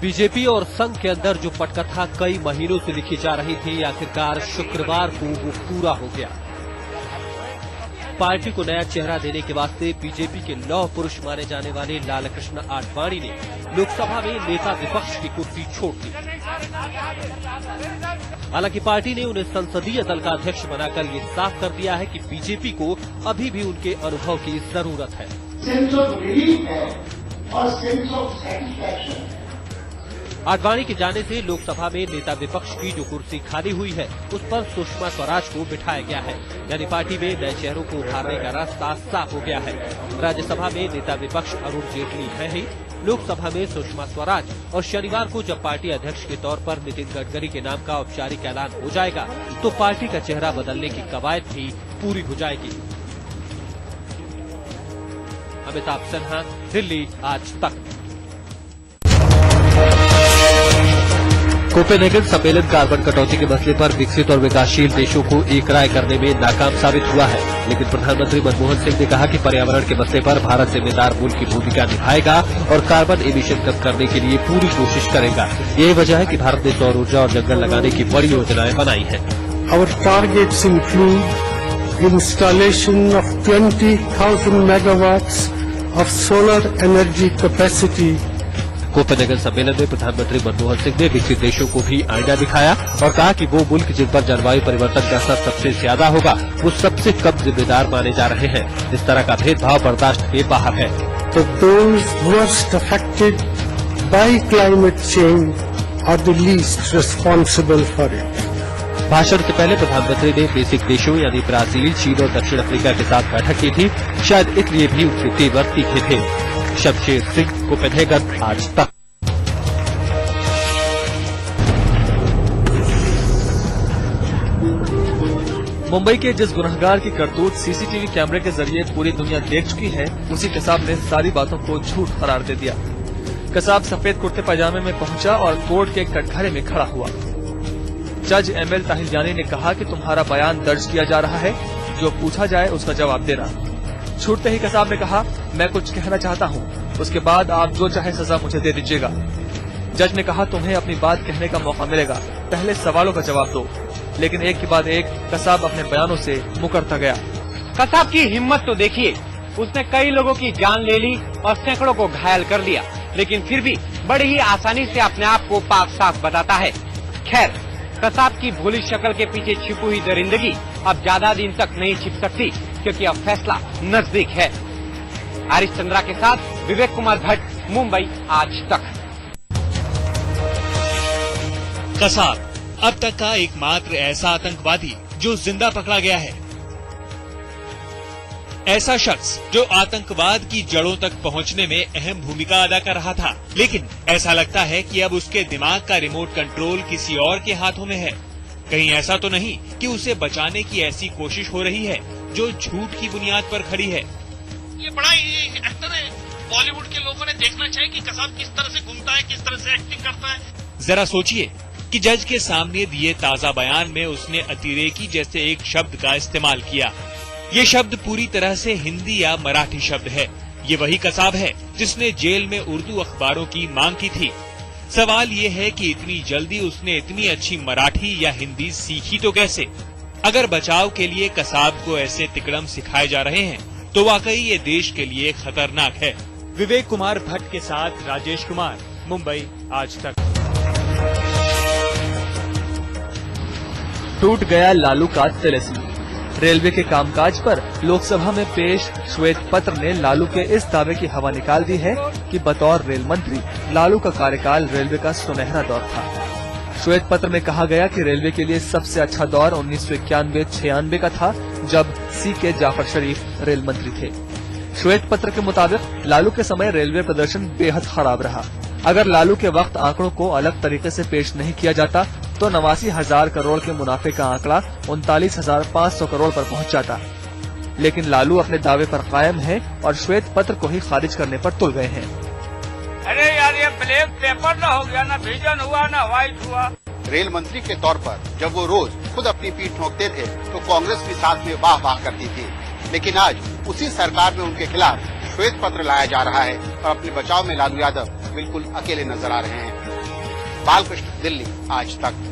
BJP और संघ के अंदर जो पटकथा कई महीनों से लिखी जा रही थी, आखिरकार शुक्रवार को वो पूरा हो गया। पार्टी को नया चेहरा देने के वास्ते बीजेपी के लौह पुरुष माने जाने वाले लालकृष्ण आडवाणी ने लोकसभा में नेता विपक्ष की कुर्सी छोड़ दी। हालांकि पार्टी ने उन्हें संसदीय दल का अध्यक्ष बनाकर ये साफ कर दिया है कि बीजेपी को अभी भी उनके अनुभव की जरूरत है। सेंस ऑफ रिलीफ है और सेंस ऑफ सैटिस्फैक्शन। आडवाणी के जाने से लोकसभा में नेता विपक्ष की जो कुर्सी खाली हुई है, उस पर सुषमा स्वराज को बिठाया गया है। यानी पार्टी में नए चेहरों को उभारने का रास्ता साफ हो गया है। राज्यसभा में नेता विपक्ष अरुण जेटली है ही, लोकसभा में सुषमा स्वराज, और शनिवार को जब पार्टी अध्यक्ष के तौर पर नितिन गडकरी के नाम का औपचारिक ऐलान हो जाएगा, तो पार्टी का चेहरा बदलने की कवायद भी पूरी हो जाएगी। अमिताभ सिन्हा, दिल्ली, आज तक। कोपेनहेगन सम्मेलन कार्बन कटौती के मसले पर विकसित और विकासशील देशों को एक राय करने में नाकाम साबित हुआ है, लेकिन प्रधानमंत्री मनमोहन सिंह ने कहा कि पर्यावरण के मसले पर भारत जिम्मेदार मूल की भूमिका निभाएगा और कार्बन एमिशन कम करने के लिए पूरी कोशिश करेगा। यही वजह है कि भारत ने सौर ऊर्जा और जंगल लगाने की बड़ी योजनाएं बनाई हैं। Our targets include installation of 20,000 megawatts of solar energy capacity. Copenhagen सम्मेलन में प्रधानमंत्री मनमोहन सिंह ने विकसित देशों को भी आईना दिखाया और कहा कि वो मुल्क जिन पर जलवायु परिवर्तन का असर सबसे ज्यादा होगा, वो सबसे कम जिम्मेदार माने जा रहे हैं। इस तरह का भेदभाव बर्दाश्त के बाहर है। So those worst affected by climate change are the least responsible for it. भाषण से पहले प्रधानमंत्री ने बेसिक देशों यानी ब्राजील, चीन और दक्षिण अफ्रीका के साथ बैठक की थी। शायद इसलिए भी उनके तेवर तीखे थे। शमशेर सिंह, कोपेनहेगन, आज तक। मुंबई के जिस गुनहगार की करतूत सीसीटीवी कैमरे के जरिए पूरी दुनिया देख चुकी है, उसी कसाब ने सारी बातों को झूठ करार दे दिया। कसाब सफेद कुर्ते पैजामे में पहुंचा और कोर्ट के कटघरे में खड़ा हुआ। जज एमएल ताहिलजानी ने कहा कि तुम्हारा बयान दर्ज किया जा रहा है, जो पूछा जाए उसका जवाब देना। छूटते ही कसाब ने कहा, मैं कुछ कहना चाहता हूँ, उसके बाद आप जो चाहे सजा मुझे दे दीजिएगा। जज ने कहा, तुम्हें अपनी बात कहने का मौका मिलेगा, पहले सवालों का जवाब दो। लेकिन एक के बाद एक कसाब अपने बयानों से मुकरता गया। कसाब की हिम्मत तो देखिए, उसने कई लोगों की जान ले ली और सैकड़ों को घायल कर दिया, लेकिन फिर भी बड़ी ही आसानी से अपने आप को पाक साफ बताता है। खैर, कसाब की भोली शक्ल के पीछे छिपी हुई दरिंदगी अब ज्यादा दिन तक नहीं छिप सकती, क्योंकि अब फैसला नजदीक है। आरिश चंद्रा के साथ विवेक कुमार भट्ट, मुंबई, आज तक। कसाब अब तक का एकमात्र ऐसा आतंकवादी जो जिंदा पकड़ा गया है। ऐसा शख्स जो आतंकवाद की जड़ों तक पहुंचने में अहम भूमिका अदा कर रहा था, लेकिन ऐसा लगता है कि अब उसके दिमाग का रिमोट कंट्रोल किसी और के हाथों में है। कहीं ऐसा तो नहीं कि उसे बचाने की ऐसी कोशिश हो रही है जो झूठ की बुनियाद पर खड़ी है। ये बड़ा ही एक्टर है, बॉलीवुड के लोगों ने देखना चाहिए कि कसाब किस तरह से घूमता है, किस तरह से एक्टिंग करता है। जरा सोचिए कि जज के सामने दिए ताजा बयान में उसने अतिरेकी जैसे एक शब्द का इस्तेमाल किया। ये शब्द पूरी तरह से हिंदी या मराठी शब्द है। ये वही कसाब है जिसने जेल में उर्दू अखबारों की मांग की थी। सवाल ये है कि इतनी जल्दी उसने इतनी अच्छी मराठी या हिंदी सीखी तो कैसे? अगर बचाव के लिए कसाब को ऐसे तिकड़म सिखाए जा रहे हैं, तो वाकई ये देश के लिए खतरनाक है। विवेक कुमार भट्ट के साथ राजेश कुमार, मुंबई, आज तक। टूट गया लालू का तिलिस्म। रेलवे के कामकाज पर लोकसभा में पेश श्वेत पत्र ने लालू के इस दावे की हवा निकाल दी है कि बतौर रेल मंत्री लालू का कार्यकाल रेलवे का सुनहरा दौर था। श्वेत पत्र में कहा गया कि रेलवे के लिए सबसे अच्छा दौर 1991-96 का था, जब सीके जाफर शरीफ रेल मंत्री थे। श्वेत पत्र के मुताबिक लालू के समय रेलवे प्रदर्शन बेहद खराब रहा। अगर लालू के वक्त आंकड़ों को अलग तरीके से पेश नहीं किया जाता, तो 89,000 करोड़ के मुनाफे का आंकड़ा 39,500 करोड़ पर पहुंच जाता। लेकिन लालू अपने दावे पर कायम है और श्वेत पत्र को ही खारिज करने पर तुल गए हैं। अरे यार, ये ब्लैक पेपर ना हो गया, ना विजन हुआ, ना व्हाइट हुआ। रेल मंत्री के तौर पर जब वो रोज खुद अपनी पीठ ठोकते थे, तो कांग्रेस भी साथ में वाह वाह करती थी। लेकिन आज उसी सरकार में उनके खिलाफ श्वेत पत्र लाया जा रहा है और अपने बचाव में लालू यादव बिल्कुल अकेले नजर आ रहे हैं। बालकृष्ण, दिल्ली, आज तक।